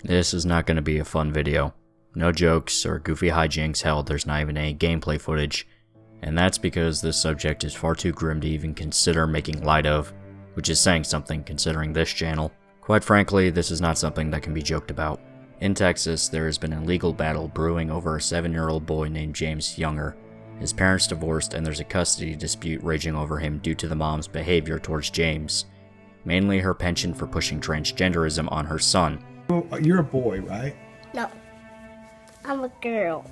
This is not going to be a fun video. No jokes or goofy hijinks, hell, there's not even any gameplay footage. And that's because this subject is far too grim to even consider making light of, which is saying something considering this channel. Quite frankly, this is not something that can be joked about. In Texas, there has been a legal battle brewing over a 7-year-old boy named James Younger. His parents divorced and there's a custody dispute raging over him due to the mom's behavior towards James. Mainly her penchant for pushing transgenderism on her son. You're a boy, right? No, I'm a girl.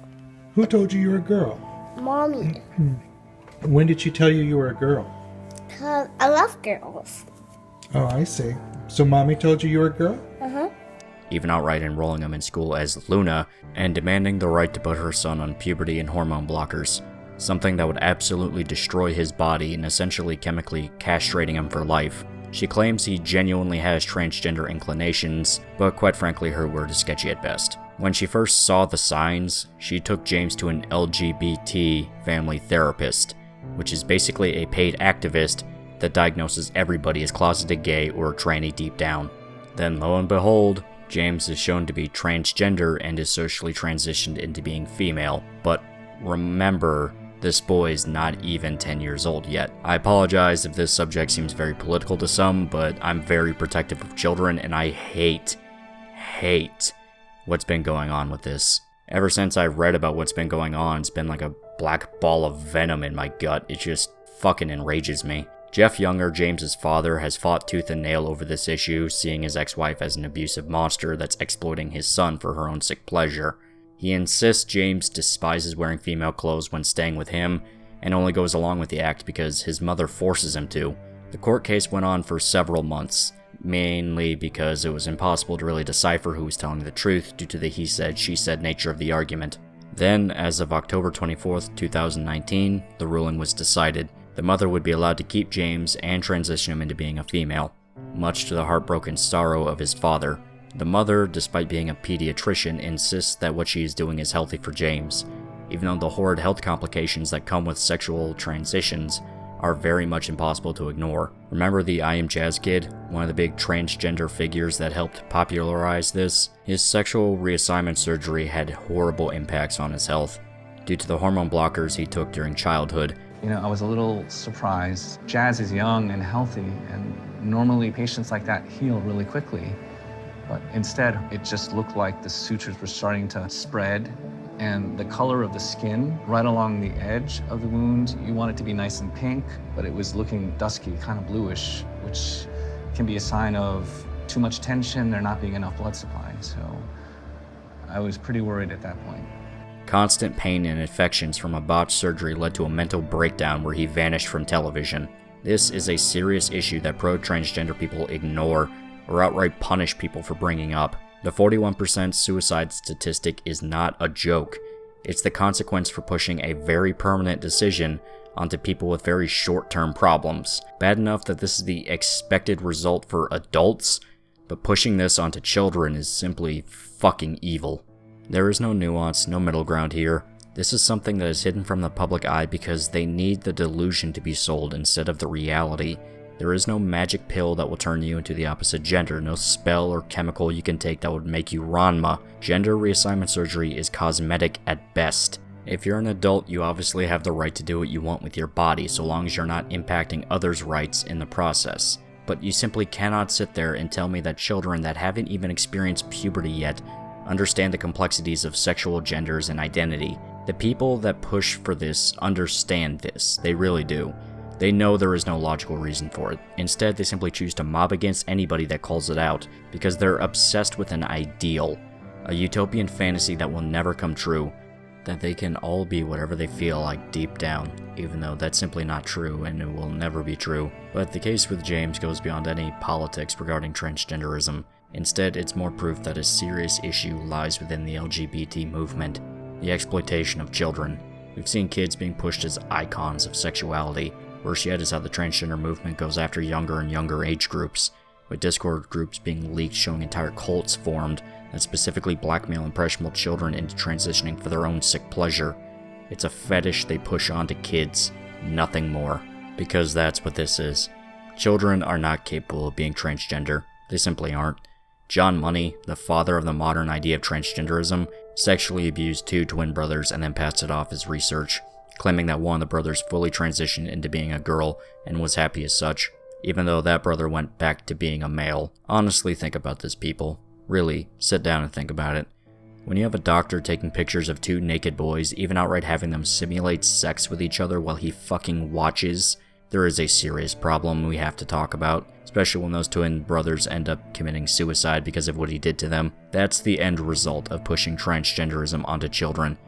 Who told you you were a girl? Mommy. When did she tell you you were a girl? Because I love girls. Oh, I see. So mommy told you you were a girl? Uh-huh. Even outright enrolling him in school as Luna, and demanding the right to put her son on puberty and hormone blockers, something that would absolutely destroy his body and essentially chemically castrating him for life. She claims he genuinely has transgender inclinations, but quite frankly her word is sketchy at best. When she first saw the signs, she took James to an LGBT family therapist, which is basically a paid activist that diagnoses everybody as closeted gay or tranny deep down. Then lo and behold, James is shown to be transgender and is socially transitioned into being female. But remember, this boy is not even 10 years old yet. I apologize if this subject seems very political to some, but I'm very protective of children and I hate what's been going on with this. Ever since I read about what's been going on, it's been like a black ball of venom in my gut. It just fucking enrages me. Jeff Younger, James's father, has fought tooth and nail over this issue, seeing his ex-wife as an abusive monster that's exploiting his son for her own sick pleasure. He insists James despises wearing female clothes when staying with him, and only goes along with the act because his mother forces him to. The court case went on for several months, mainly because it was impossible to really decipher who was telling the truth due to the he said, she said nature of the argument. Then, as of October 24th, 2019, the ruling was decided. The mother would be allowed to keep James and transition him into being a female, much to the heartbroken sorrow of his father. The mother, despite being a pediatrician, insists that what she is doing is healthy for James, even though the horrid health complications that come with sexual transitions are very much impossible to ignore. Remember the I Am Jazz kid, one of the big transgender figures that helped popularize this? His sexual reassignment surgery had horrible impacts on his health, due to the hormone blockers he took during childhood. You know, I was a little surprised. Jazz is young and healthy, and normally patients like that heal really quickly. But instead, it just looked like the sutures were starting to spread, and the color of the skin right along the edge of the wound, you want it to be nice and pink, but it was looking dusky, kind of bluish, which can be a sign of too much tension, there not being enough blood supply. So I was pretty worried at that point. Constant pain and infections from a botched surgery led to a mental breakdown where he vanished from television. This is a serious issue that pro-transgender people ignore or outright punish people for bringing up. The 41% suicide statistic is not a joke. It's the consequence for pushing a very permanent decision onto people with very short-term problems. Bad enough that this is the expected result for adults, but pushing this onto children is simply fucking evil. There is no nuance, no middle ground here. This is something that is hidden from the public eye because they need the delusion to be sold instead of the reality. There is no magic pill that will turn you into the opposite gender, no spell or chemical you can take that would make you Ranma. Gender reassignment surgery is cosmetic at best. If you're an adult, you obviously have the right to do what you want with your body, so long as you're not impacting others' rights in the process. But you simply cannot sit there and tell me that children that haven't even experienced puberty yet understand the complexities of sexual genders and identity. The people that push for this understand this, they really do. They know there is no logical reason for it. Instead, they simply choose to mob against anybody that calls it out, because they're obsessed with an ideal, a utopian fantasy that will never come true, that they can all be whatever they feel like deep down, even though that's simply not true and it will never be true. But the case with James goes beyond any politics regarding transgenderism. Instead, it's more proof that a serious issue lies within the LGBT movement, the exploitation of children. We've seen kids being pushed as icons of sexuality. Worse yet is how the transgender movement goes after younger and younger age groups, with Discord groups being leaked showing entire cults formed that specifically blackmail impressionable children into transitioning for their own sick pleasure. It's a fetish they push onto kids, nothing more. Because that's what this is. Children are not capable of being transgender. They simply aren't. John Money, the father of the modern idea of transgenderism, sexually abused 2 twin brothers and then passed it off as research, claiming that one of the brothers fully transitioned into being a girl and was happy as such, even though that brother went back to being a male. Honestly, think about this, people. Really, sit down and think about it. When you have a doctor taking pictures of 2 naked boys, even outright having them simulate sex with each other while he fucking watches, there is a serious problem we have to talk about, especially when those twin brothers end up committing suicide because of what he did to them. That's the end result of pushing transgenderism onto children.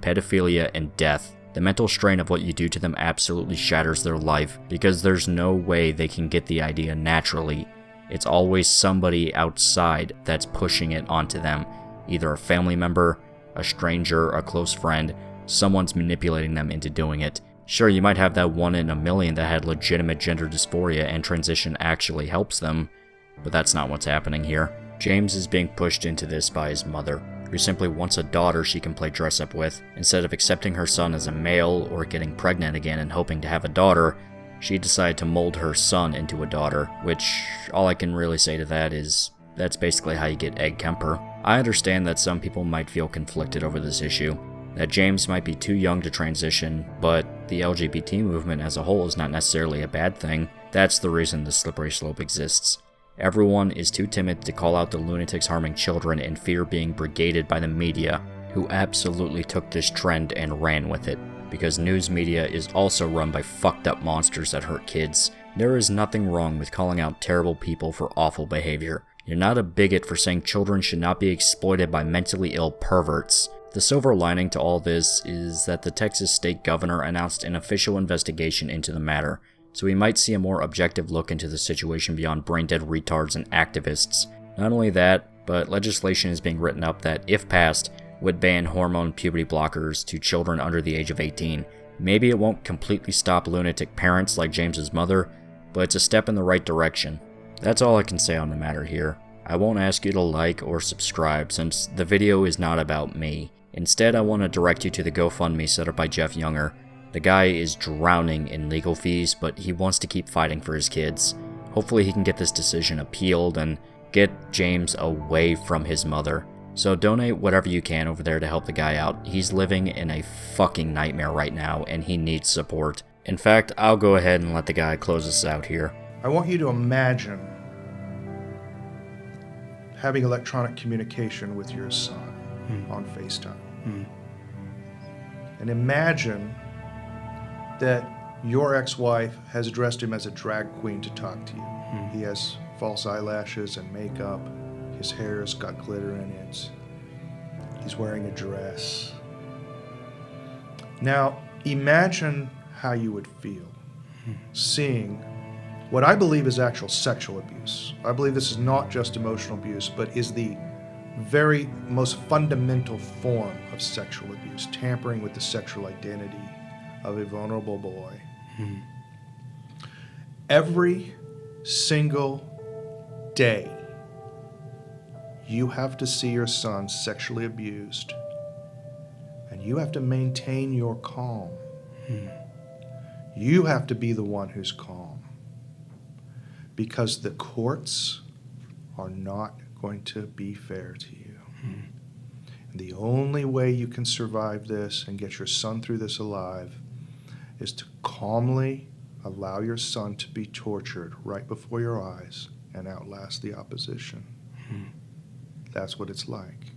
Pedophilia and death. The mental strain of what you do to them absolutely shatters their life, because there's no way they can get the idea naturally. It's always somebody outside that's pushing it onto them. Either a family member, a stranger, a close friend, someone's manipulating them into doing it. Sure, you might have that 1 in a million that had legitimate gender dysphoria and transition actually helps them, but that's not what's happening here. James is being pushed into this by his mother, who simply wants a daughter she can play dress up with. Instead of accepting her son as a male or getting pregnant again and hoping to have a daughter, she decided to mold her son into a daughter, which all I can really say to that is that's basically how you get Egg Kemper. I understand that some people might feel conflicted over this issue, that James might be too young to transition, but the LGBT movement as a whole is not necessarily a bad thing. That's the reason the slippery slope exists. Everyone is too timid to call out the lunatics harming children and fear being brigaded by the media, who absolutely took this trend and ran with it, because news media is also run by fucked up monsters that hurt kids. There is nothing wrong with calling out terrible people for awful behavior. You're not a bigot for saying children should not be exploited by mentally ill perverts. The silver lining to all this is that the Texas state governor announced an official investigation into the matter, so we might see a more objective look into the situation beyond brain-dead retards and activists. Not only that, but legislation is being written up that, if passed, would ban hormone puberty blockers to children under the age of 18. Maybe it won't completely stop lunatic parents like James's mother, but it's a step in the right direction. That's all I can say on the matter here. I won't ask you to like or subscribe since the video is not about me. Instead, I want to direct you to the GoFundMe set up by Jeff Younger. The guy is drowning in legal fees, but he wants to keep fighting for his kids. Hopefully he can get this decision appealed and get James away from his mother. So donate whatever you can over there to help the guy out. He's living in a fucking nightmare right now and he needs support. In fact, I'll go ahead and let the guy close us out here. I want you to imagine having electronic communication with your son on FaceTime. And imagine that your ex-wife has dressed him as a drag queen to talk to you. He has false eyelashes and makeup. His hair's got glitter in it. He's wearing a dress. Now, imagine how you would feel seeing what I believe is actual sexual abuse. I believe this is not just emotional abuse, but is the very most fundamental form of sexual abuse, tampering with the sexual identity of a vulnerable boy. Every single day, you have to see your son sexually abused, and you have to maintain your calm. You have to be the one who's calm, because the courts are not going to be fair to you. And the only way you can survive this and get your son through this alive is to calmly allow your son to be tortured right before your eyes and outlast the opposition. That's what it's like.